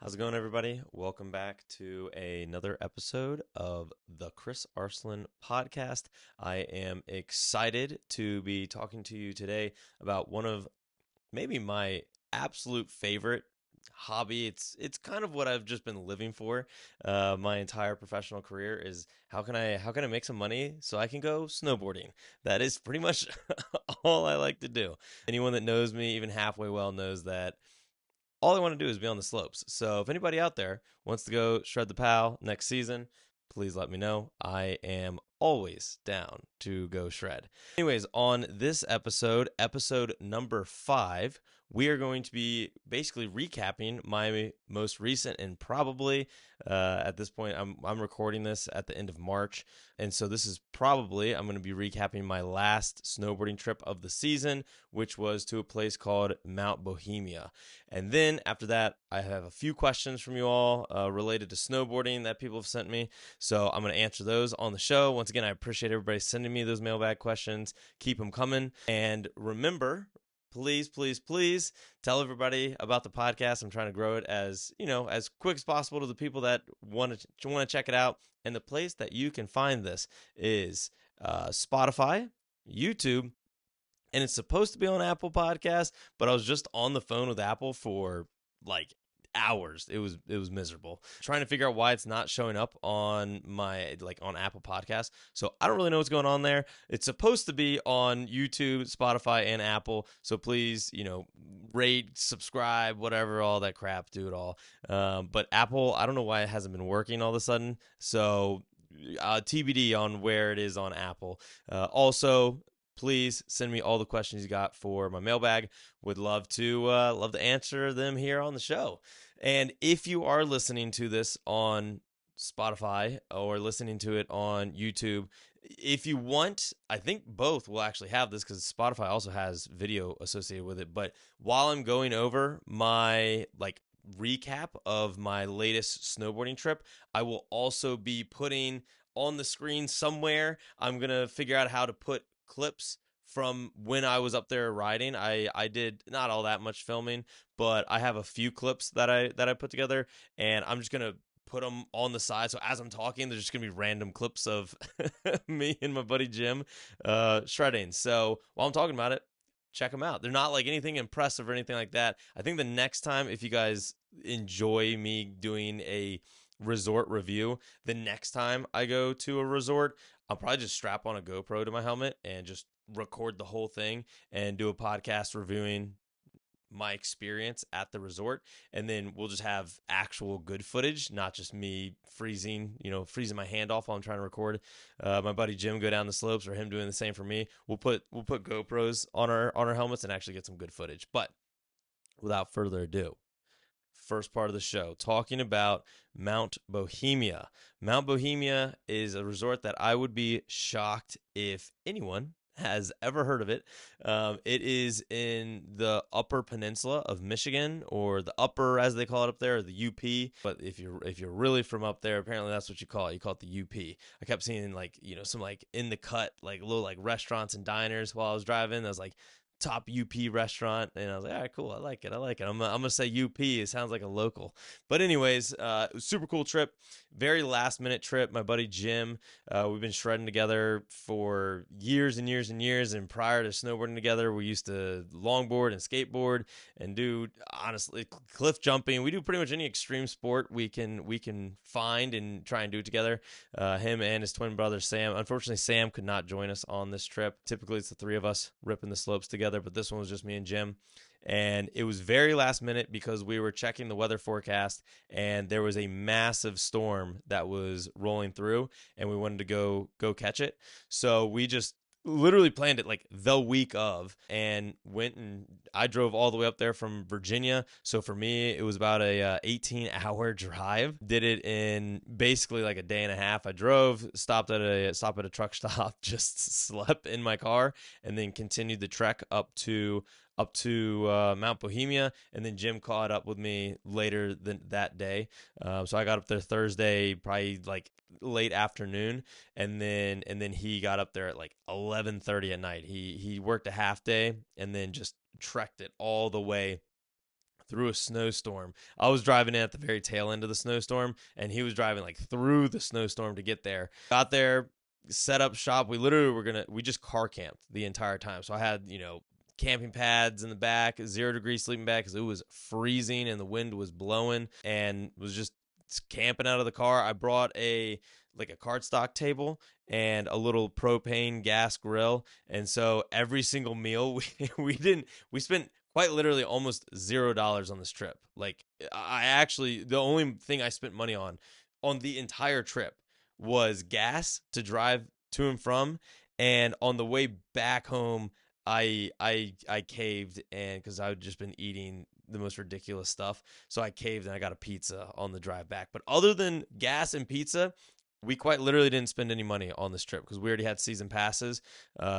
How's it going, everybody? Welcome back to another episode of the Chris Arslan Podcast. I am excited to be talking to you today about one of maybe my absolute favorite hobby. It's kind of what I've just been living for my entire professional career is how can I make some money so I can go snowboarding. That is pretty much all I like to do. Anyone that knows me even halfway well knows that all I want to do is be on the slopes. So if anybody out there wants to go shred the pal next season, please let me know. I am always down to go shred. Anyways, on this episode number 5, we are going to be basically recapping my most recent and probably at this point I'm recording this at the end of March, and so this is probably I'm going to be recapping my last snowboarding trip of the season, which was to a place called Mount Bohemia. And then after that, I have a few questions from you all related to snowboarding that people have sent me. So I'm going to answer those on the show. Once again, I appreciate everybody sending me those mailbag questions. Keep them coming. And remember, please tell everybody about the podcast. I'm trying to grow it as quick as possible to the people that want to check it out. And the place that you can find this is Spotify, YouTube, and it's supposed to be on Apple Podcasts, but I was just on the phone with Apple for like hours. It was miserable. Trying to figure out why it's not showing up on my on Apple Podcasts. So I don't really know what's going on there. It's supposed to be on YouTube, Spotify, and Apple. So please, rate, subscribe, whatever, all that crap, do it all. But Apple, I don't know why it hasn't been working all of a sudden. So TBD on where it is on Apple. Also, please send me all the questions you got for my mailbag. Would love to answer them here on the show. And if you are listening to this on Spotify or listening to it on YouTube, if you want, I think both will actually have this because Spotify also has video associated with it. But while I'm going over my recap of my latest snowboarding trip, I will also be putting on the screen somewhere. I'm going to figure out how to put clips from when I was up there riding. I did not all that much filming, but I have a few clips that I put together, and I'm just gonna put them on the side. So as I'm talking, there's just gonna be random clips of me and my buddy Jim shredding. So while I'm talking about it, check them out. They're not like anything impressive or anything like that. I think the next time, if you guys enjoy me doing a resort review, the next time I go to a resort, I'll probably just strap on a GoPro to my helmet and just record the whole thing and do a podcast reviewing my experience at the resort. And then we'll just have actual good footage, not just me freezing my hand off while I'm trying to record my buddy Jim go down the slopes, or him doing the same for me. We'll put GoPros on our helmets and actually get some good footage. But without further ado, first part of the show, talking about Mount Bohemia. Mount Bohemia is a resort that I would be shocked if anyone has ever heard of it. It is in the Upper Peninsula of Michigan, or the Upper, as they call it up there, or the UP. But if you're really from up there, apparently that's what you call it. You call it the UP. I kept seeing some in the cut little restaurants and diners while I was driving. I was like, top UP restaurant, and I was like, all right, cool, I like it. I'm gonna say UP. It sounds like a local. But anyways, super cool trip, very last minute trip. My buddy Jim, we've been shredding together for years and years and years, and prior to snowboarding together, we used to longboard and skateboard and do, honestly, cliff jumping. We do pretty much any extreme sport we can find and try and do it together. Him and his twin brother Sam. Unfortunately, Sam could not join us on this trip. Typically it's the three of us ripping the slopes together, but this one was just me and Jim. And it was very last minute because we were checking the weather forecast, and there was a massive storm that was rolling through, and we wanted to go catch it. So we just literally planned it the week of, and went, and I drove all the way up there from Virginia. So for me, it was about a 18-hour drive. Did it in basically a day and a half. I drove, stopped at a truck stop, just slept in my car, and then continued the trek up to Mount Bohemia. And then Jim caught up with me later that day. So I got up there Thursday, probably late afternoon, and then he got up there at 11:30 at night. He worked a half day and then just trekked it all the way through a snowstorm. I was driving in at the very tail end of the snowstorm, and he was driving like through the snowstorm to get there. Got there, set up shop. We just car camped the entire time. So I had, camping pads in the back, 0 degree sleeping bag because it was freezing and the wind was blowing, and was just camping out of the car. I brought a cardstock table and a little propane gas grill, and so every single meal we spent quite literally almost $0 on this trip. Like, the only thing I spent money on the entire trip was gas to drive to and from, and on the way back home I caved, and because I'd just been eating the most ridiculous stuff, so I caved and I got a pizza on the drive back. But other than gas and pizza, we quite literally didn't spend any money on this trip because we already had season passes.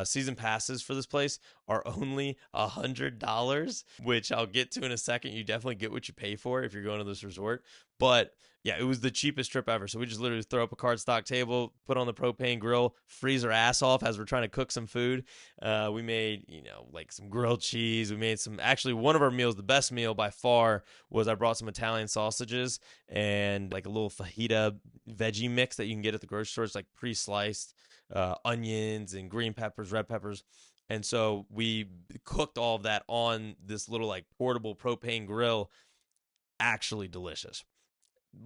Season passes for this place are only $100, which I'll get to in a second. You definitely get what you pay for if you're going to this resort. But yeah, it was the cheapest trip ever. So we just literally throw up a cardstock table, put on the propane grill, freeze our ass off as we're trying to cook some food. We made, like some grilled cheese. We made actually one of our meals, the best meal by far, was I brought some Italian sausages and like a little fajita veggie mix that you can get at the grocery store. It's like pre-sliced onions and green peppers, red peppers. And so we cooked all of that on this little like portable propane grill. Actually delicious.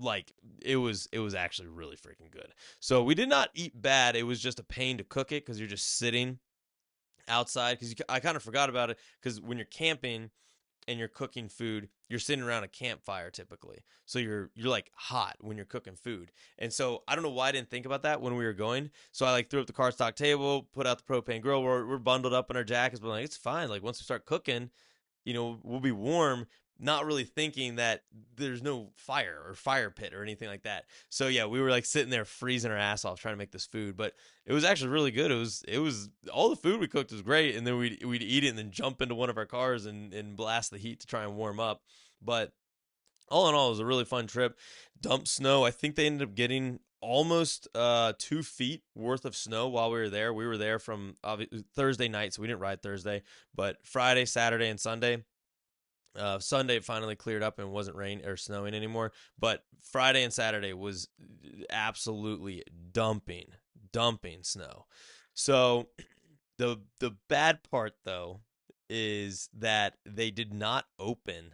Like, it was actually really freaking good. So we did not eat bad. It was just a pain to cook it because you're just sitting outside. Because I kind of forgot about it, because when you're camping and you're cooking food, you're sitting around a campfire typically. So you're like hot when you're cooking food. And so I don't know why I didn't think about that when we were going. So I like threw up the cardstock table, put out the propane grill. We're bundled up in our jackets, but like, it's fine. Like, once we start cooking, we'll be warm. Not really thinking that there's no fire or fire pit or anything like that. So yeah, we were like sitting there freezing our ass off trying to make this food, but it was actually really good. It was all the food we cooked was great, and then we'd eat it and then jump into one of our cars and blast the heat to try and warm up. But all in all, it was a really fun trip. Dumped snow. I think they ended up getting almost 2 feet worth of snow while we were there. We were there from Thursday night, so we didn't ride Thursday, but Friday, Saturday, and Sunday. Sunday it finally cleared up and wasn't raining or snowing anymore, but Friday and Saturday was absolutely dumping snow. So the bad part though is that they did not open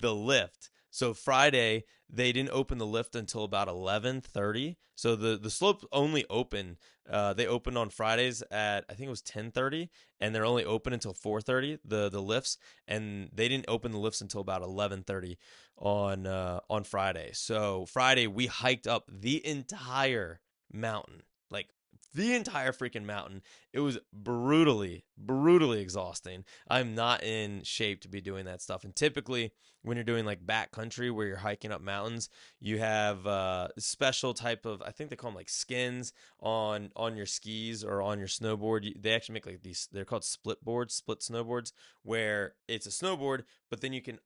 the lift. So Friday they didn't open the lift until about 11:30. So the slope only opened. They opened on Fridays at, I think it was 10:30, and they're only open until 4:30. The lifts, and they didn't open the lifts until about 11:30 on Friday. So Friday we hiked up the entire mountain, like the entire freaking mountain. It was brutally exhausting. I'm not in shape to be doing that stuff. And typically when you're doing like backcountry where you're hiking up mountains, you have special type of, I think they call them like skins on your skis or on your snowboard. They actually make like these, they're called split snowboards, where it's a snowboard, but then you can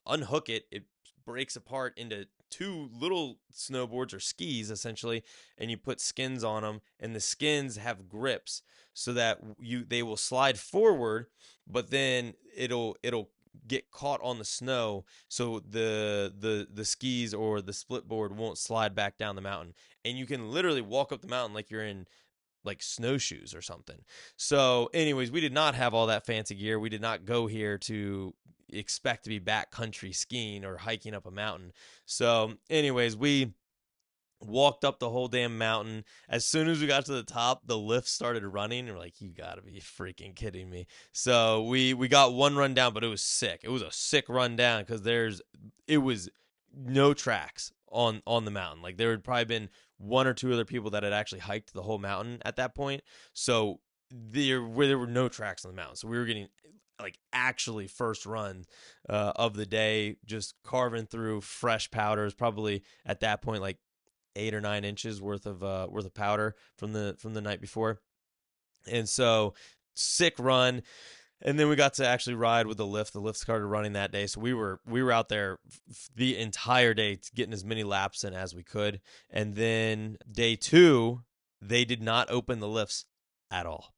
unhook it. It breaks apart into 2 little snowboards or skis essentially, and you put skins on them, and the skins have grips so that they will slide forward, but then it'll get caught on the snow, so the skis or the split board won't slide back down the mountain, and you can literally walk up the mountain like you're in like snowshoes or something. So anyways, we did not have all that fancy gear. We did not go here to expect to be backcountry skiing or hiking up a mountain. So anyways, we walked up the whole damn mountain. As soon as we got to the top, the lift started running, and we're like, you gotta be freaking kidding me. So we got one run down, but it was sick. It was a sick run down because it was no tracks on the mountain. Like, there had probably been 1 or 2 other people that had actually hiked the whole mountain at that point. So there were no tracks on the mountain. So we were getting like actually first run of the day, just carving through fresh powders, probably at that point like 8 or 9 inches worth of powder from the night before. And so sick run. And then we got to actually ride with the lift. The lift started running that day, so we were out there the entire day getting as many laps in as we could. And then day 2, they did not open the lifts at all.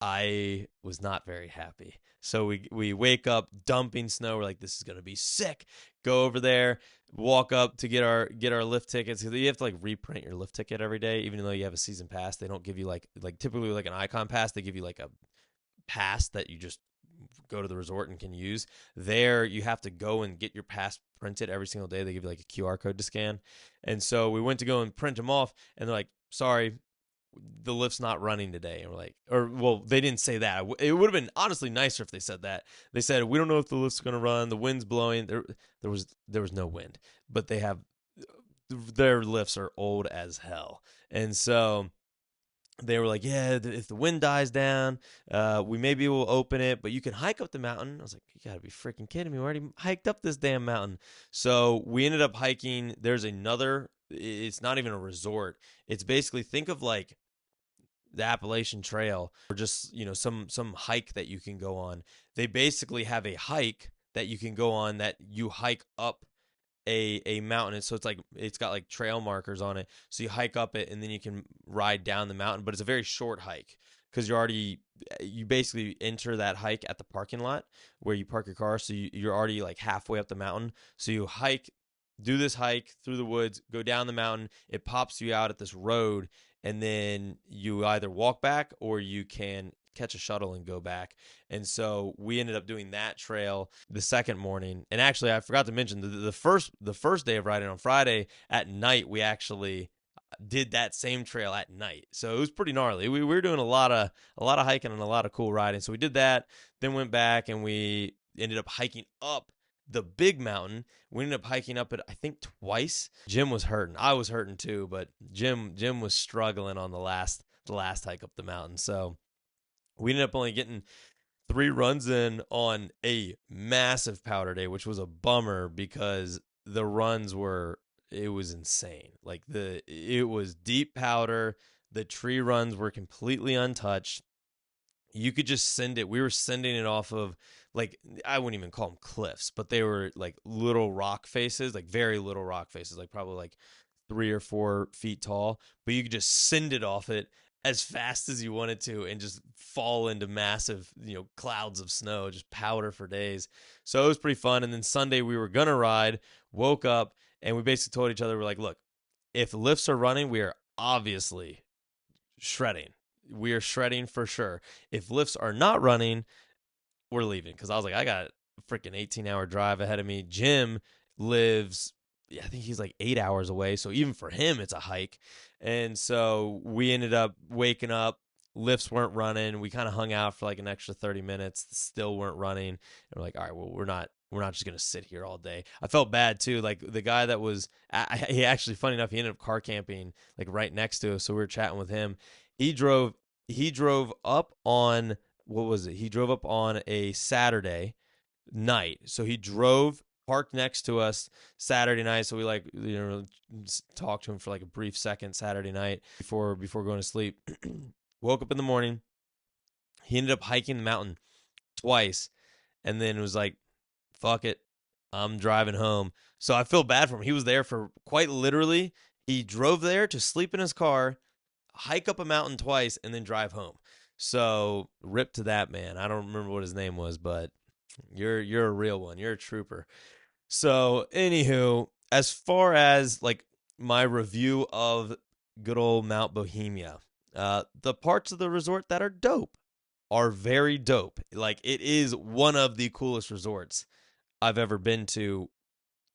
I was not very happy. So we wake up dumping snow. We're like, this is gonna be sick. Go over there, walk up to get our lift tickets. You have to like reprint your lift ticket every day, even though you have a season pass. They don't give you like typically like an icon pass. They give you like a pass that you just go to the resort and can use. There, you have to go and get your pass printed every single day. They give you like a QR code to scan. And so we went to go and print them off, and they're like, sorry, the lift's not running today. And we're like, well, they didn't say that. It would have been honestly nicer if they said that. They said, we don't know if the lift's going to run. The wind's blowing. There was no wind, but their lifts are old as hell. And so they were like, yeah, if the wind dies down, we maybe will open it, but you can hike up the mountain. I was like, you got to be freaking kidding me. We already hiked up this damn mountain. So we ended up hiking. There's another, it's not even a resort. It's basically, think of like the Appalachian Trail or just, some hike that you can go on. They basically have a hike that you can go on that you hike up a mountain. So it's got like trail markers on it. So you hike up it and then you can ride down the mountain, but it's a very short hike because you basically enter that hike at the parking lot where you park your car. So you're already like halfway up the mountain. So you do this hike through the woods, go down the mountain. It pops you out at this road, and then you either walk back or you can catch a shuttle and go back. And so we ended up doing that trail the second morning. And actually, I forgot to mention the first day of riding on Friday at night, we actually did that same trail at night. So it was pretty gnarly. We were doing a lot of hiking and a lot of cool riding. So we did that, then went back and we ended up hiking up the big mountain. We ended up hiking up it, I think, twice. Jim was hurting. I was hurting too, but Jim was struggling on the last hike up the mountain. So we ended up only getting 3 runs in on a massive powder day, which was a bummer because the runs it was insane. Like it was deep powder. The tree runs were completely untouched. You could just send it. We were sending it off of, like, I wouldn't even call them cliffs, but they were like little rock faces, like very little rock faces, like probably like 3 or 4 feet tall. But you could just send it off it as fast as you wanted to and just fall into massive, clouds of snow, just powder for days. So it was pretty fun. And then Sunday we were gonna ride, woke up, and we basically told each other, we're like, look, if lifts are running, we are obviously shredding. We are shredding for sure. If lifts are not running, we're leaving. Because I was like, I got a freaking 18-hour drive ahead of me. Jim lives, I think he's like 8 hours away. So even for him, it's a hike. And so we ended up waking up. Lifts weren't running. We kind of hung out for like an extra 30 minutes. Still weren't running. And we're like, all right, well, we're not just going to sit here all day. I felt bad too. Like the guy that was, he actually, funny enough, he ended up car camping like right next to us. So we were chatting with him. He drove up on, what was it? He drove up on a Saturday night. So he drove, parked next to us Saturday night. So we talked to him for like a brief second Saturday night before going to sleep. Woke up in the morning. He ended up hiking the mountain twice, and then was like, fuck it, I'm driving home. So I feel bad for him. He was there for quite literally, he drove there to sleep in his car, hike up a mountain twice, and then drive home. So rip to that man. I don't remember what his name was, but you're a real one. You're a trooper. So anywho, as far as like my review of good old Mount Bohemia, the parts of the resort that are dope are very dope. Like, it is one of the coolest resorts I've ever been to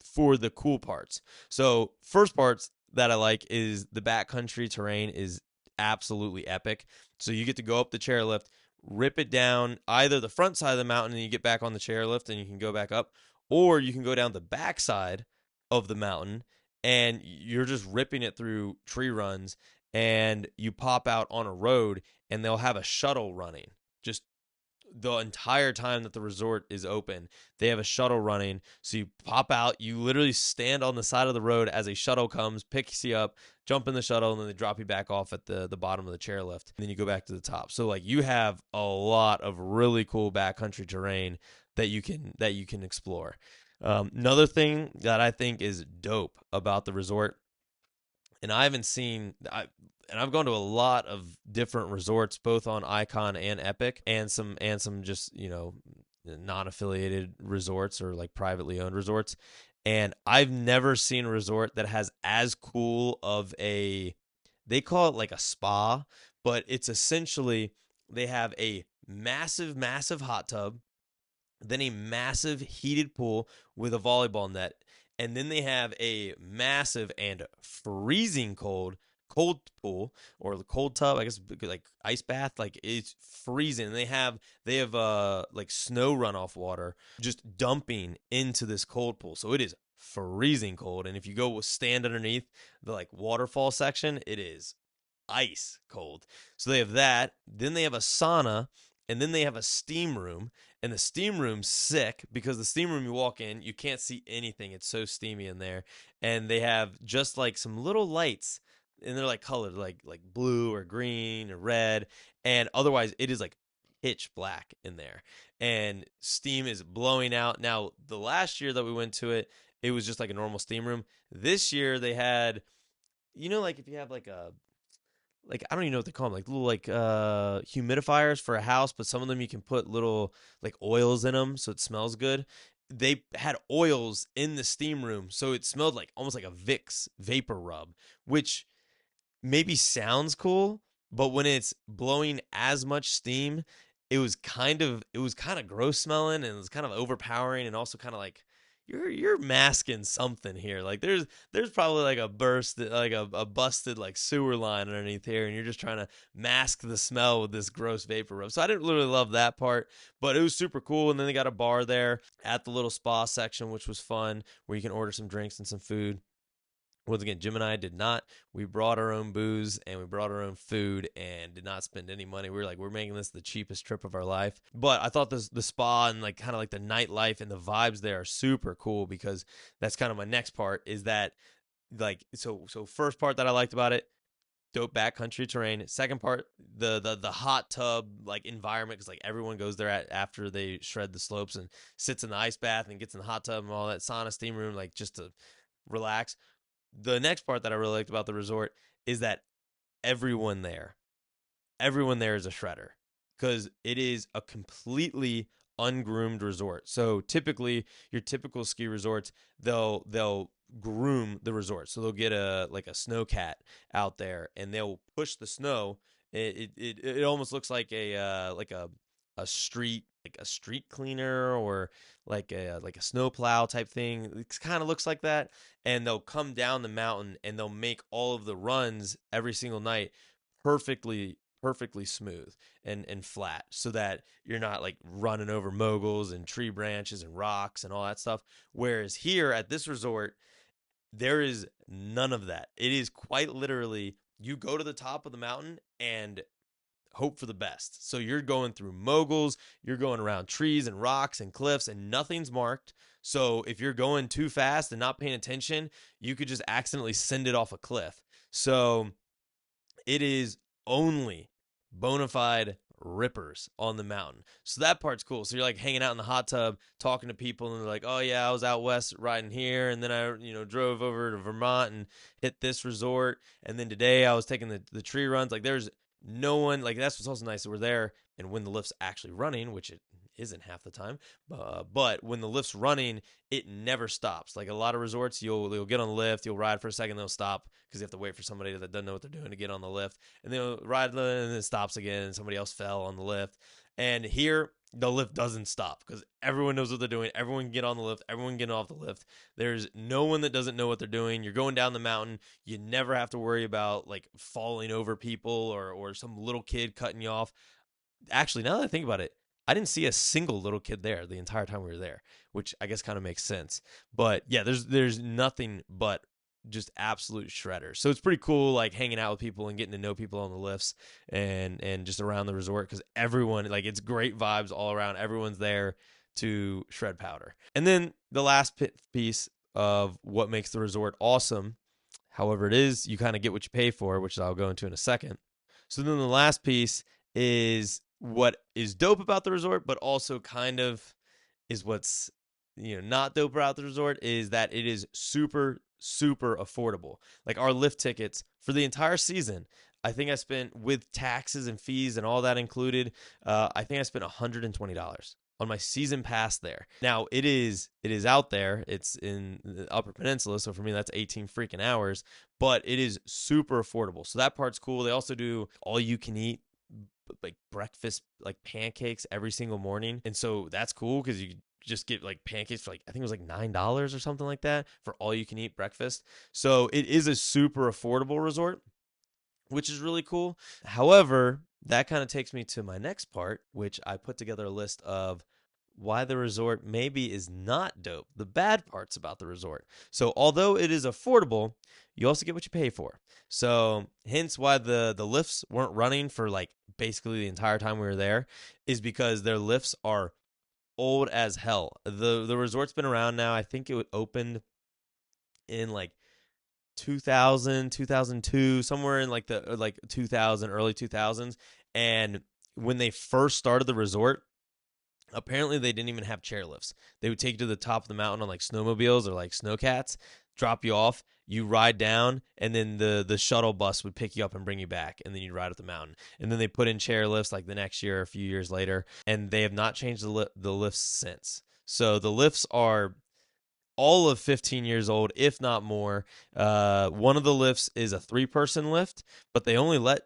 for the cool parts. So first parts that I like is the backcountry terrain is absolutely epic. So you get to go up the chairlift, rip it down either the front side of the mountain and you get back on the chairlift and you can go back up, or you can go down the back side of the mountain and you're just ripping it through tree runs, and you pop out on a road and they'll have a shuttle running just the entire time that the resort is open. They have a shuttle running. So you pop out, you literally stand on the side of the road as a shuttle comes, picks you up, jump in the shuttle, and then they drop you back off at the bottom of the chairlift. And then you go back to the top. So like, you have a lot of really cool backcountry terrain that you can explore. Another thing that I think is dope about the resort and I haven't seen and I've gone to a lot of different resorts, both on Icon and Epic, and some just non-affiliated resorts or like privately owned resorts. And I've never seen a resort that has as cool of a, they call it like a spa, but it's essentially they have a massive, massive hot tub, then a massive heated pool with a volleyball net, and then they have a massive and freezing cold pool or the cold tub, I guess, like ice bath. Like it's freezing. And they have like snow runoff water just dumping into this cold pool, so it is freezing cold. And if you go stand underneath the like waterfall section, it is ice cold. So they have that. Then they have a sauna, and then they have a steam room. And the steam room's sick because the steam room, you walk in, you can't see anything. It's so steamy in there. And they have just like some little lights, and they're like colored, like blue or green or red. And otherwise, it is like pitch black in there. And steam is blowing out. Now, the last year that we went to it, it was just like a normal steam room. This year they had, like if you have like a, like I don't even know what they call them, like little like humidifiers for a house, but some of them you can put little like oils in them so it smells good. They had oils in the steam room, so it smelled like almost like a Vicks vapor rub, which maybe sounds cool, but when it's blowing as much steam, it was kind of gross smelling, and it was kind of overpowering, and also kind of like you're masking something here. Like there's probably like a busted like sewer line underneath here, and you're just trying to mask the smell with this gross vapor rub. So I didn't really love that part, but it was super cool. And then they got a bar there at the little spa section, which was fun, where you can order some drinks and some food. Once again, Jim and I did not. We brought our own booze and we brought our own food and did not spend any money. We were like, we're making this the cheapest trip of our life. But I thought the spa and like kind of like the nightlife and the vibes there are super cool, because that's kind of my next part, is that like so first part that I liked about it, dope backcountry terrain. Second part, the hot tub like environment, because like everyone goes there after they shred the slopes and sits in the ice bath and gets in the hot tub and all that sauna steam room, like just to relax. The next part that I really liked about the resort is that everyone there, everyone there is a shredder, because it is a completely ungroomed resort. So typically, your typical ski resorts, they'll groom the resort. So they'll get a snowcat out there, and they'll push the snow. It almost looks like a street cleaner, or like a snow plow type thing. It kind of looks like that, and they'll come down the mountain and they'll make all of the runs every single night perfectly smooth and flat, so that you're not like running over moguls and tree branches and rocks and all that stuff. Whereas here at this resort, there is none of that. It is quite literally, you go to the top of the mountain and hope for the best. So you're going through moguls, you're going around trees and rocks and cliffs, and nothing's marked. So if you're going too fast and not paying attention, you could just accidentally send it off a cliff. So it is only bona fide rippers on the mountain. So that part's cool. So you're like hanging out in the hot tub, talking to people, and they're like, oh yeah, I was out west riding here, and then I drove over to Vermont and hit this resort, and then today I was taking the tree runs. Like there's no one, like that's what's also nice, that we're there, and when the lift's actually running, which it isn't half the time, but when the lift's running, it never stops. Like a lot of resorts, you'll get on the lift, you'll ride for a second, they'll stop because you have to wait for somebody that doesn't know what they're doing to get on the lift, and they'll ride and then it stops again, and somebody else fell on the lift. And here, the lift doesn't stop because everyone knows what they're doing. Everyone can get on the lift. Everyone can get off the lift. There's no one that doesn't know what they're doing. You're going down the mountain. You never have to worry about like falling over people or some little kid cutting you off. Actually, now that I think about it, I didn't see a single little kid there the entire time we were there, which I guess kind of makes sense. But yeah, there's nothing but just absolute shredders. So it's pretty cool, like hanging out with people and getting to know people on the lifts and just around the resort, because everyone, like, it's great vibes all around. Everyone's there to shred powder. And then the last piece of what makes the resort awesome, however it is, you kind of get what you pay for, which I'll go into in a second. So then the last piece is what is dope about the resort, but also kind of is what's not dope about the resort, is that it is super, super affordable. Like our lift tickets for the entire season, I think I spent, with taxes and fees and all that included, I think I spent $120 on my season pass there. Now it is out there. It's in the Upper Peninsula, so for me that's 18 freaking hours, but it is super affordable. So that part's cool. They also do all you can eat, like breakfast, like pancakes every single morning, and so that's cool because you just get like pancakes for like, I think it was like $9 or something like that for all you can eat breakfast. So it is a super affordable resort, which is really cool. However, that kind of takes me to my next part, which I put together a list of why the resort maybe is not dope, the bad parts about the resort. So, although it is affordable, you also get what you pay for. So, hence why the lifts weren't running for like basically the entire time we were there, is because their lifts are old as hell. The resort's been around now. I think it opened in like 2000, 2002, somewhere in like the like 2000, early 2000s. And when they first started the resort, apparently they didn't even have chairlifts. They would take you to the top of the mountain on like snowmobiles or like snowcats, drop you off, you ride down, and then the shuttle bus would pick you up and bring you back, and then you'd ride up the mountain. And then they put in chairlifts like the next year, a few years later, and they have not changed the lifts since. So the lifts are all of 15 years old, if not more. One of the lifts is a 3-person lift, but they only let,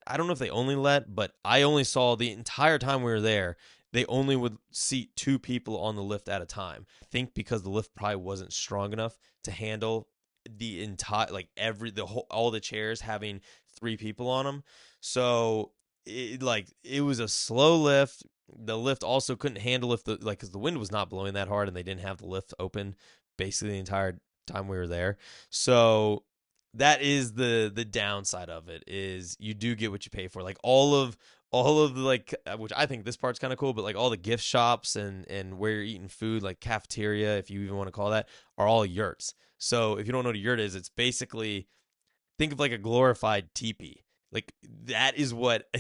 I don't know if they only let, but I only saw the entire time we were there, they only would seat 2 people on the lift at a time. I think because the lift probably wasn't strong enough to handle the entire, like all the chairs having 3 people on them. So it was a slow lift. The lift also couldn't handle if because the wind was not blowing that hard and they didn't have the lift open basically the entire time we were there. So that is the downside of it, is you do get what you pay for. Like all of the, like, which I think this part's kind of cool, but like all the gift shops and where you're eating food, like cafeteria, if you even want to call that, are all yurts. So if you don't know what a yurt is, it's basically, think of like a glorified teepee. Like that is what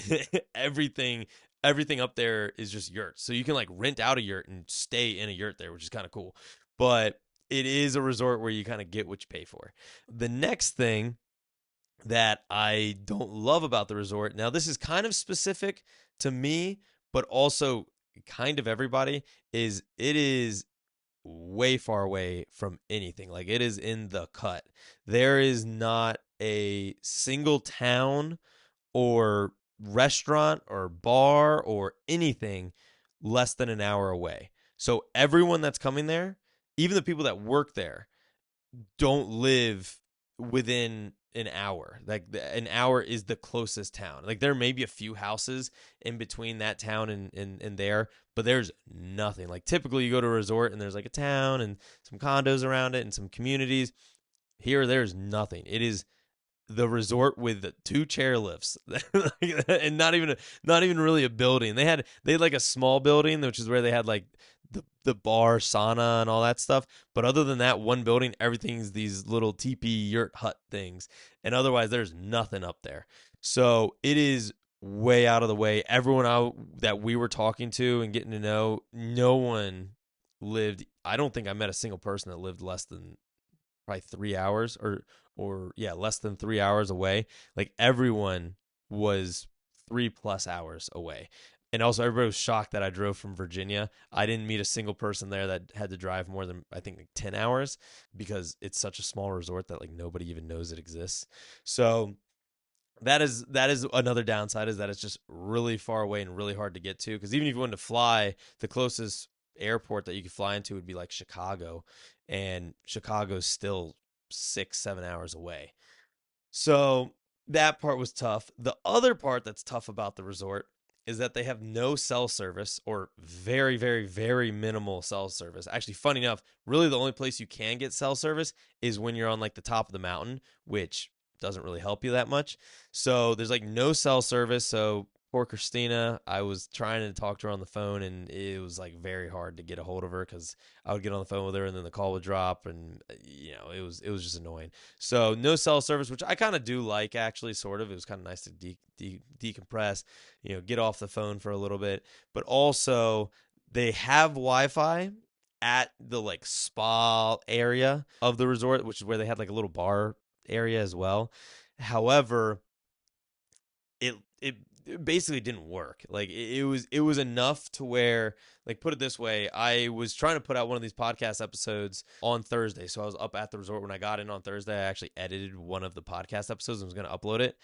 everything up there is, just yurts. So you can like rent out a yurt and stay in a yurt there, which is kind of cool. But it is a resort where you kind of get what you pay for. The next thing that I don't love about the resort, now this is kind of specific to me, but also kind of everybody, is it is way far away from anything. Like it is in the cut. There is not a single town or restaurant or bar or anything less than an hour away. So everyone that's coming there, even the people that work there, don't live within an hour. Like an hour is the closest town. Like there may be a few houses in between that town and there, but there's nothing. Like typically you go to a resort and there's like a town and some condos around it and some communities. Here there's nothing. It is the resort with 2 chairlifts and not even really a building. They had like a small building, which is where they had like the bar, sauna, and all that stuff. But other than that one building, everything's these little teepee yurt hut things, and otherwise there's nothing up there. So it is way out of the way. Everyone out that we were talking to and getting to know, no one lived. I don't think I met a single person that lived less than probably 3 hours or yeah, less than 3 hours away. Like everyone was 3+ hours away. And also everybody was shocked that I drove from Virginia. I didn't meet a single person there that had to drive more than, I think, like 10 hours, because it's such a small resort that like nobody even knows it exists. So that is another downside, is that it's just really far away and really hard to get to, because even if you wanted to fly, the closest airport that you could fly into would be like Chicago, and Chicago's still 6-7 hours away. So that part was tough. The other part that's tough about the resort is that they have no cell service, or very, very, very minimal cell service. Actually, funny enough, really the only place you can get cell service is when you're on like the top of the mountain, which doesn't really help you that much. So there's like no cell service. So poor Christina, I was trying to talk to her on the phone, and it was like very hard to get a hold of her, because I would get on the phone with her and then the call would drop, and it was just annoying. So no cell service, which I kind of do like, actually, sort of. It was kind of nice to decompress, get off the phone for a little bit. But also they have Wi-Fi at the like spa area of the resort, which is where they had like a little bar area as well. However, it basically didn't work. Like it was enough to where, like, put it this way, I was trying to put out one of these podcast episodes on Thursday. So I was up at the resort when I got in on Thursday. I actually edited one of the podcast episodes and was going to upload it.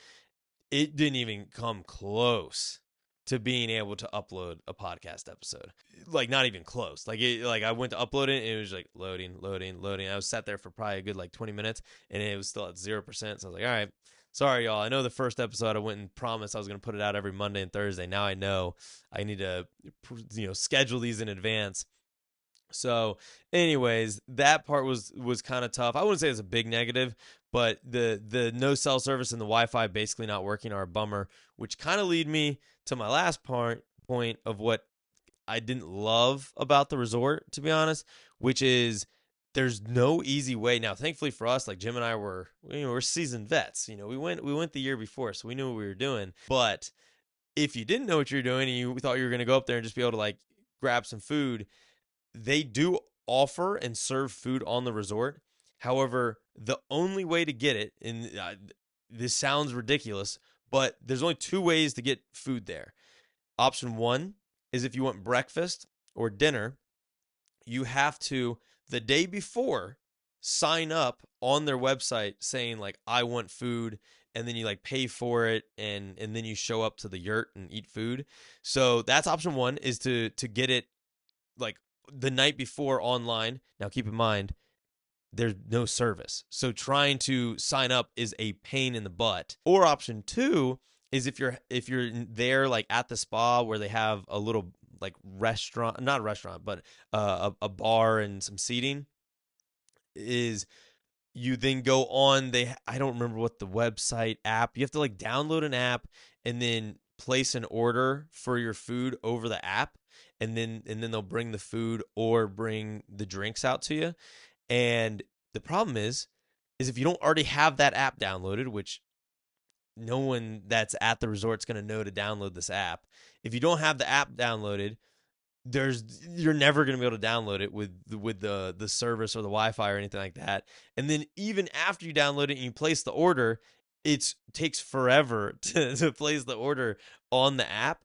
It didn't even come close to being able to upload a podcast episode. Like, not even close. Like I went to upload it and it was like loading. I was sat there for probably a good like 20 minutes and it was still at 0%. So I was like, all right, sorry y'all. I know the first episode I went and promised I was going to put it out every Monday and Thursday. Now I know I need to, schedule these in advance. So, anyways, that part was kind of tough. I wouldn't say it's a big negative, but the no cell service and the Wi-Fi basically not working are a bummer, which kind of lead me to my last point of what I didn't love about the resort, to be honest, which is there's no easy way. Now, thankfully for us, like Jim and I we're seasoned vets. We went the year before, so we knew what we were doing. But if you didn't know what you were doing and you thought you were going to go up there and just be able to like grab some food, they do offer and serve food on the resort. However, the only way to get it, and this sounds ridiculous, but there's only two ways to get food there. Option one is if you want breakfast or dinner, you have to, the day before, sign up on their website saying like, I want food, and then you like pay for it, and then you show up to the yurt and eat food. So that's option one, is to get it like the night before online. Now keep in mind, there's no service, so trying to sign up is a pain in the butt. Or option two is if you're there like at the spa where they have a little like restaurant, not a restaurant, but a bar and some seating, is you then go on, I don't remember what the website app, you have to like download an app and then place an order for your food over the app, and then they'll bring the food or bring the drinks out to you. And the problem is if you don't already have that app downloaded, which no one that's at the resort's going to know to download this app. If you don't have the app downloaded, you're never going to be able to download it with the service or the Wi-Fi or anything like that. And then even after you download it and you place the order, it takes forever to place the order on the app.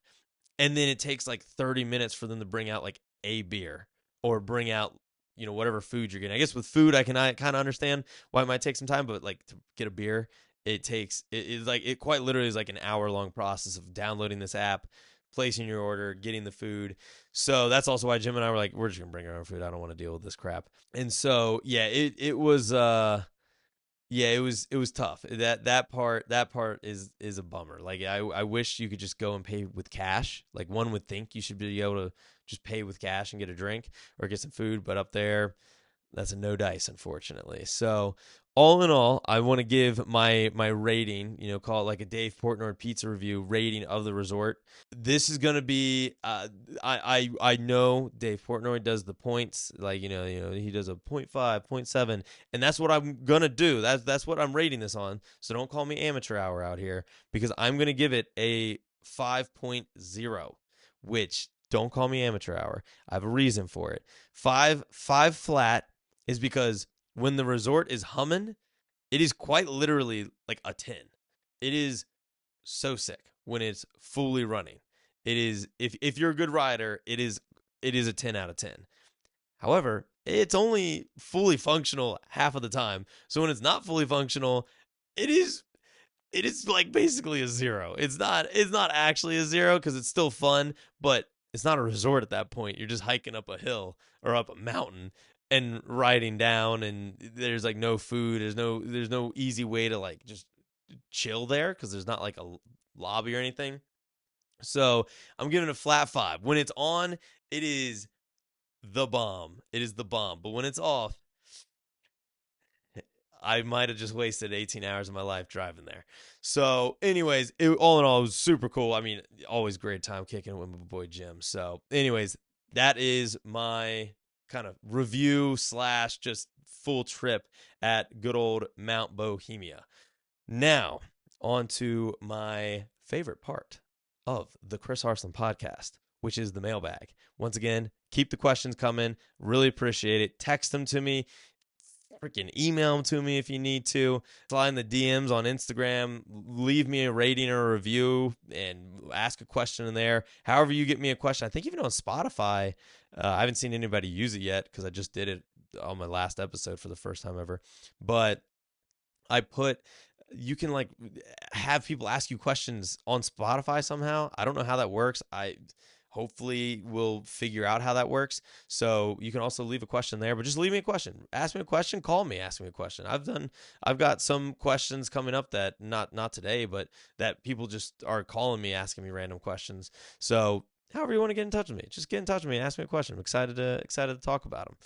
And then it takes like 30 minutes for them to bring out like a beer or bring out, whatever food you're getting. I guess with food, I kind of understand why it might take some time, but like to get a beer, it quite literally is like an hour-long process of downloading this app, placing your order, getting the food. So that's also why Jim and I were like, we're just gonna bring our own food. I don't want to deal with this crap. And so yeah, it was it was tough. That part is a bummer. Like I wish you could just go and pay with cash. Like one would think you should be able to just pay with cash and get a drink or get some food, but up there, that's a no dice, unfortunately. So all in all, I want to give my rating, call it like a Dave Portnoy pizza review rating of the resort. This is going to be, I know Dave Portnoy does the points, like, he does a 0.5, 0.7, and that's what I'm going to do. That's what I'm rating this on. So don't call me amateur hour out here, because I'm going to give it a 5.0, which, don't call me amateur hour. I have a reason for it. Five flat is because when the resort is humming, it is quite literally like a 10. It is so sick when it's fully running. It is, if you're a good rider, it is a 10 out of 10. However, it's only fully functional half of the time. So when it's not fully functional, it is like basically a 0. It's not actually a 0 because it's still fun, but it's not a resort at that point. You're just hiking up a hill or up a mountain and riding down, and there's like no food. There's no easy way to like just chill there because there's not like a lobby or anything. So I'm giving it a flat 5. When it's on, it is the bomb. It is the bomb. But when it's off, I might have just wasted 18 hours of my life driving there. So anyways, all in all, it was super cool. I mean, always great time kicking it with my boy Jim. So anyways, that is my kind of review / just full trip at good old Mount Bohemia. Now, on to my favorite part of the Chris Arslan podcast, which is the mailbag. Once again, keep the questions coming. Really appreciate it. Text them to me. Freaking email them to me if you need to. Slide in the DMs on Instagram. Leave me a rating or a review and ask a question in there. However you get me a question. I think even on Spotify, I haven't seen anybody use it yet because I just did it on my last episode for the first time ever. But you can like have people ask you questions on Spotify somehow. I don't know how that works. I hopefully will figure out how that works. So you can also leave a question there, but just leave me a question. Ask me a question, call me, ask me a question. I've got some questions coming up that not today, but that people just are calling me, asking me random questions. So however you want to get in touch with me, just get in touch with me, ask me a question. I'm excited to talk about them.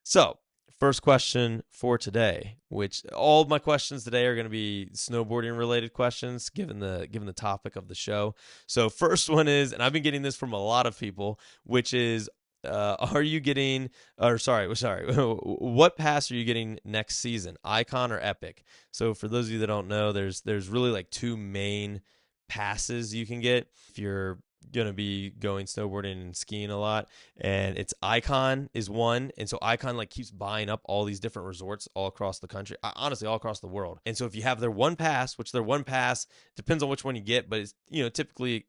So first question for today, which all of my questions today are going to be snowboarding related questions given the topic of the show. So first one is, and I've been getting this from a lot of people, which is, what pass are you getting next season, Icon or Epic? So for those of you that don't know, there's really like two main passes you can get if you're gonna be going snowboarding and skiing a lot, and it's Icon is one, and so Icon like keeps buying up all these different resorts all across the country, honestly all across the world. And so if you have their one pass, which their one pass depends on which one you get, but it's typically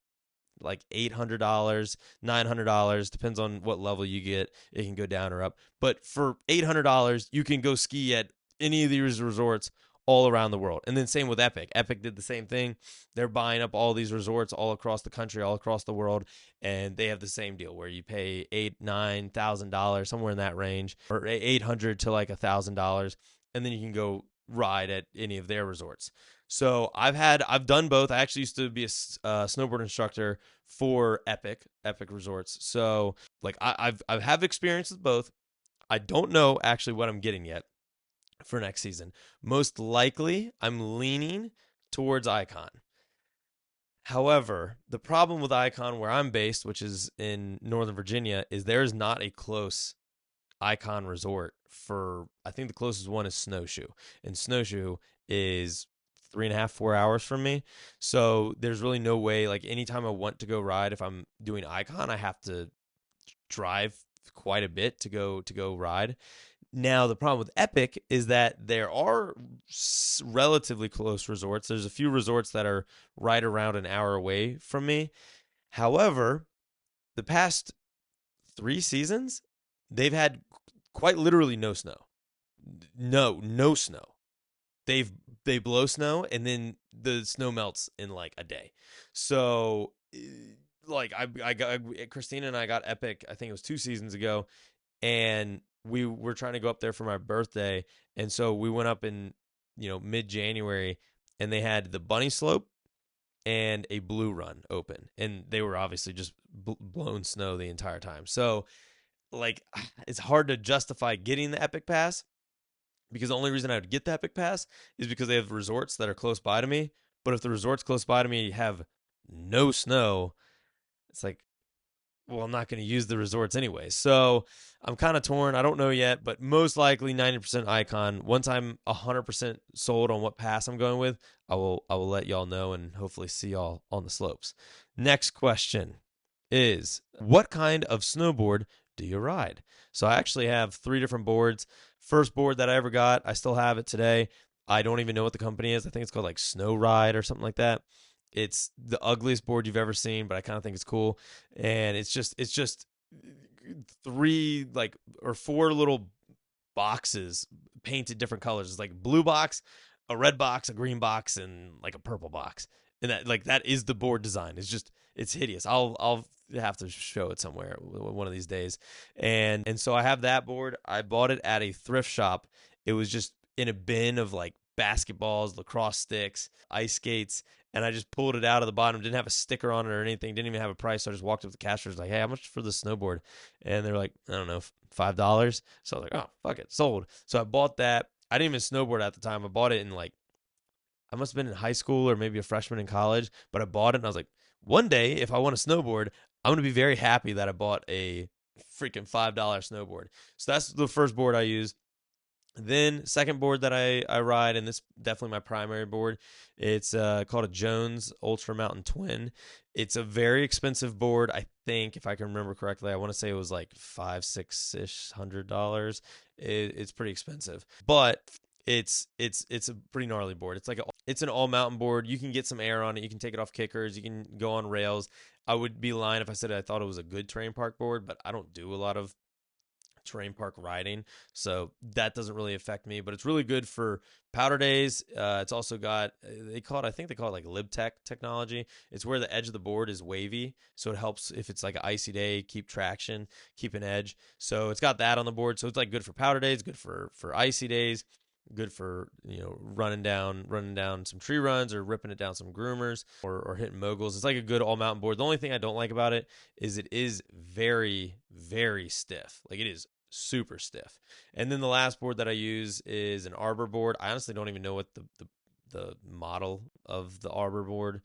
like $800, $900, depends on what level you get. It can go down or up, but for $800 you can go ski at any of these resorts all around the world. And then same with Epic. Epic did the same thing. They're buying up all these resorts all across the country, all across the world, and they have the same deal where you pay $8,000-$9,000, somewhere in that range, or $800 to like $1,000, and then you can go ride at any of their resorts. So I've done both. I actually used to be a snowboard instructor for Epic Resorts. So like I have experience with both. I don't know actually what I'm getting yet for next season. Most likely, I'm leaning towards Icon. However, the problem with Icon where I'm based, which is in Northern Virginia, is there is not a close Icon resort I think the closest one is Snowshoe. And Snowshoe is 3.5, 4 hours from me. So there's really no way, like anytime I want to go ride, if I'm doing Icon, I have to drive quite a bit to go ride. Now, the problem with Epic is that there are relatively close resorts. There's a few resorts that are right around an hour away from me. However, the past 3 seasons, they've had quite literally no snow. No snow. They blow snow, and then the snow melts in like a day. So, like I got Christina and I got Epic, I think it was 2 seasons ago, and we were trying to go up there for my birthday, and so we went up in mid-January, and they had the bunny slope and a blue run open, and they were obviously just blown snow the entire time. So like it's hard to justify getting the Epic Pass, because the only reason I would get the Epic Pass is because they have resorts that are close by to me. But if the resorts close by to me have no snow, it's like, well, I'm not going to use the resorts anyway. So I'm kind of torn. I don't know yet, but most likely 90% Icon. Once I'm 100% sold on what pass I'm going with, I will let y'all know and hopefully see y'all on the slopes. Next question is, what kind of snowboard do you ride? So I actually have 3 different boards. First board that I ever got, I still have it today. I don't even know what the company is. I think it's called like Snow Ride or something like that. It's the ugliest board you've ever seen, but I kind of think it's cool. And it's just 3 like or 4 little boxes painted different colors. It's like a blue box, a red box, a green box, and like a purple box. And that is the board design. It's hideous. I'll have to show it somewhere one of these days. And so I have that board. I bought it at a thrift shop. It was just in a bin of like basketballs, lacrosse sticks, ice skates, and I just pulled it out of the bottom. Didn't have a sticker on it or anything. Didn't even have a price. So I just walked up to the cashier. Like, hey, how much for the snowboard? And they're like, I don't know, $5. So I was like, oh, fuck it, sold. So I bought that. I didn't even snowboard at the time. I bought it in like, I must have been in high school or maybe a freshman in college. But I bought it and I was like, one day, if I want to snowboard, I'm going to be very happy that I bought a freaking $5 snowboard. So that's the first board I use. Then second board that I ride, and this definitely my primary board, it's called a Jones Ultra Mountain Twin. It's a very expensive board. I think if I can remember correctly, I want to say it was like $500-$600. It's pretty expensive, but it's a pretty gnarly board. It's an all mountain board. You can get some air on it. You can take it off kickers. You can go on rails. I would be lying if I said I thought it was a good terrain park board, but I don't do a lot of terrain park riding, so that doesn't really affect me. But it's really good for powder days. It's also got I think they call it like LibTech technology. It's where the edge of the board is wavy, so it helps if it's like an icy day, keep traction, keep an edge. So it's got that on the board. So it's like good for powder days, good for icy days, good for running down some tree runs or ripping it down some groomers or hitting moguls. It's like a good all mountain board. The only thing I don't like about it is very, very stiff. Like, it is super stiff. And then the last board that I use is an arbor board. I honestly don't even know what the model of the arbor board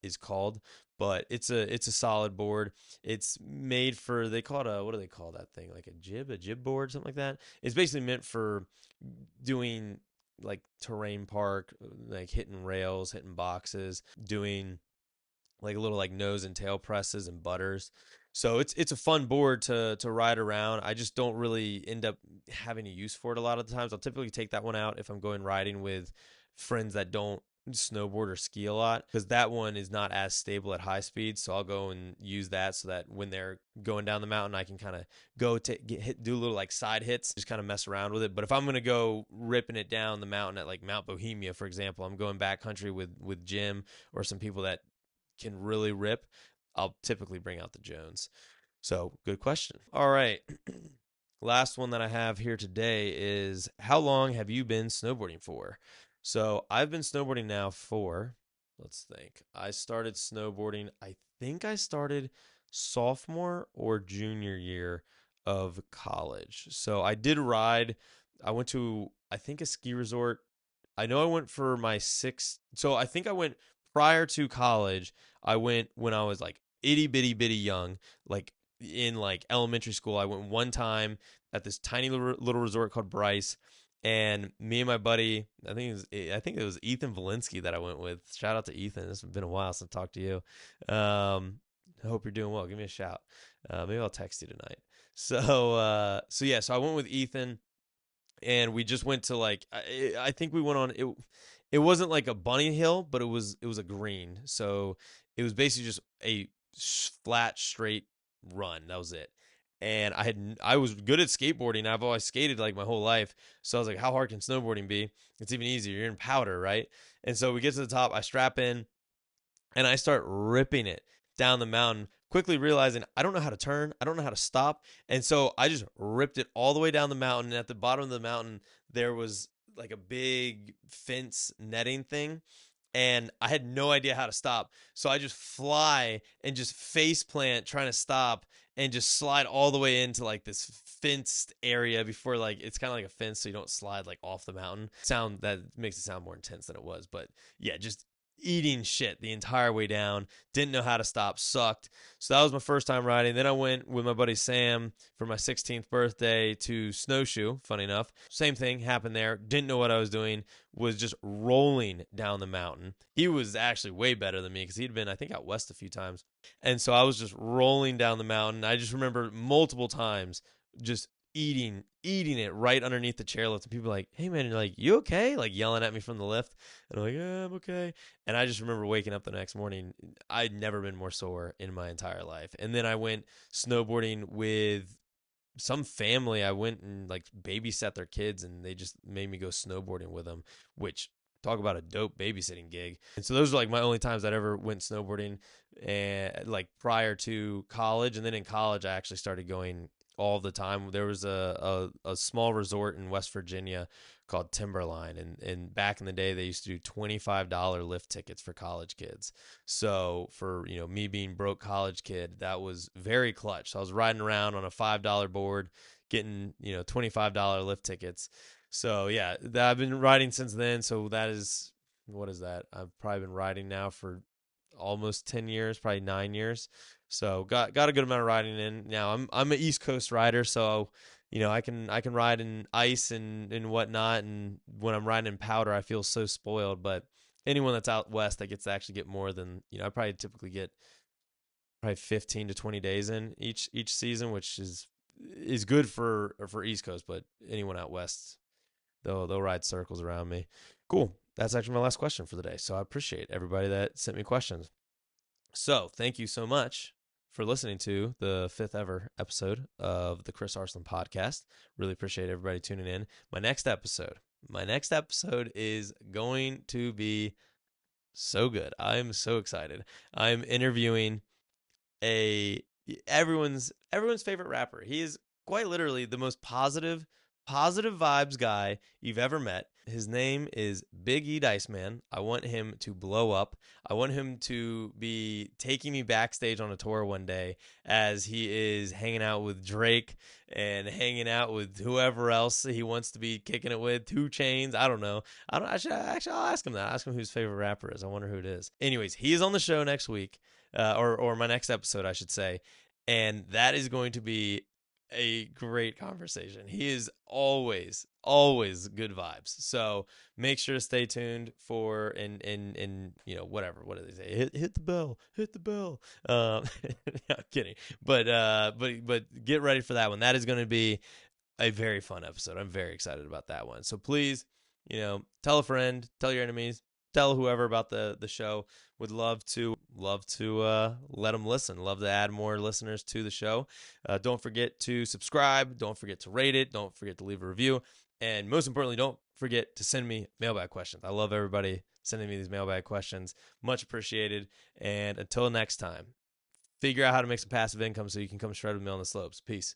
is called, but it's a solid board. It's made for, they call it what do they call that thing, like a jib board, something like that. It's basically meant for doing like terrain park, like hitting rails, hitting boxes, doing like a little like nose and tail presses and butters. So it's a fun board to ride around. I just don't really end up having a use for it a lot of the times. I'll typically take that one out if I'm going riding with friends that don't snowboard or ski a lot, because that one is not as stable at high speed. So I'll go and use that so that when they're going down the mountain, I can kind of go do a little like side hits, just kind of mess around with it. But if I'm going to go ripping it down the mountain at like Mount Bohemia, for example, I'm going backcountry with Jim or some people that can really rip, I'll typically bring out the Jones. So, good question. All right. Last one that I have here today is, how long have you been snowboarding for? So, I've been snowboarding now for, let's think. I started snowboarding, I think I started sophomore or junior year of college. So, I did ride. I went to, I think, a ski resort. I know I went for my sixth. So, I think I went prior to college. I went when I was like itty bitty young, like in like elementary school. I went one time at this tiny little resort called Bryce, and me and my buddy, I think it was Ethan Valinsky that I went with. Shout out to Ethan. It's been a while since I talked to you. I hope you're doing well. Give me a shout. Maybe I'll text you tonight. So yeah, so I went with Ethan, and we just went to like, I think we went on it. It wasn't like a bunny hill, but it was a green. So it was basically just a flat straight run. That was it. And I was good at skateboarding. I've always skated like my whole life. So I was like, how hard can snowboarding be? It's even easier. You're in powder, right? And so we get to the top, I strap in, and I start ripping it down the mountain, quickly realizing I don't know how to turn, I don't know how to stop. And so I just ripped it all the way down the mountain. And at the bottom of the mountain, there was like a big fence netting thing, and I had no idea how to stop. So I just fly and just face plant trying to stop, and just slide all the way into like this fenced area before, like, it's kind of like a fence so you don't slide like off the mountain. Sound that makes it sound more intense than it was, but yeah, just eating shit the entire way down. Didn't know how to stop, sucked. So that was my first time riding. Then I went with my buddy Sam for my 16th birthday to Snowshoe. Funny enough, same thing happened there. Didn't know what I was doing, was just rolling down the mountain. He was actually way better than me because he'd been, I think, out west a few times. And so I was just rolling down the mountain. I just remember multiple times just eating it right underneath the chairlift, and people like, hey man, you're like, you okay? Like yelling at me from the lift. And I'm like, yeah, I'm okay. And I just remember waking up the next morning. I'd never been more sore in my entire life. And then I went snowboarding with some family. I went and like babysat their kids, and they just made me go snowboarding with them, which, talk about a dope babysitting gig. And so those are like my only times I'd ever went snowboarding, and like prior to college. And then in college, I actually started going all the time. There was a small resort in West Virginia called Timberline, and back in the day they used to do $25 lift tickets for college kids. So for me being broke college kid, that was very clutch. So I was riding around on a $5 board, getting $25 lift tickets. So yeah, I've been riding since then. So that is, what is that? I've probably been riding now for almost 10 years, probably 9 years. So got a good amount of riding in. Now I'm an East Coast rider, so I can ride in ice and whatnot, and when I'm riding in powder, I feel so spoiled. But anyone that's out west that gets to actually get more than I probably typically get probably 15 to 20 days in each season, which is good for East Coast. But anyone out west, they'll ride circles around me. Cool. That's actually my last question for the day. So I appreciate everybody that sent me questions. So thank you so much for listening to the 5th ever episode of the Chris Arslan Podcast. Really appreciate everybody tuning in. My next episode is going to be so good. I'm so excited. I'm interviewing a everyone's favorite rapper. He is quite literally the most positive vibes guy you've ever met. His name is Big E Dice Man. I want him to blow up. I want him to be taking me backstage on a tour one day as he is hanging out with Drake and hanging out with whoever else he wants to be kicking it with. 2 Chainz. I don't know. I'll ask him that. I'll ask him who his favorite rapper is. I wonder who it is. Anyways, he is on the show next week, or my next episode, I should say, and that is going to be a great conversation. He is always good vibes. So make sure to stay tuned for and whatever. What do they say? Hit the bell. Hit the bell. I'm kidding. But get ready for that one. That is going to be a very fun episode. I'm very excited about that one. So please, tell a friend, tell your enemies, tell whoever about the show. Would love to let them listen. Love to add more listeners to the show. Don't forget to subscribe. Don't forget to rate it. Don't forget to leave a review. And most importantly, don't forget to send me mailbag questions. I love everybody sending me these mailbag questions. Much appreciated. And until next time, figure out how to make some passive income so you can come shred with me on the slopes. Peace.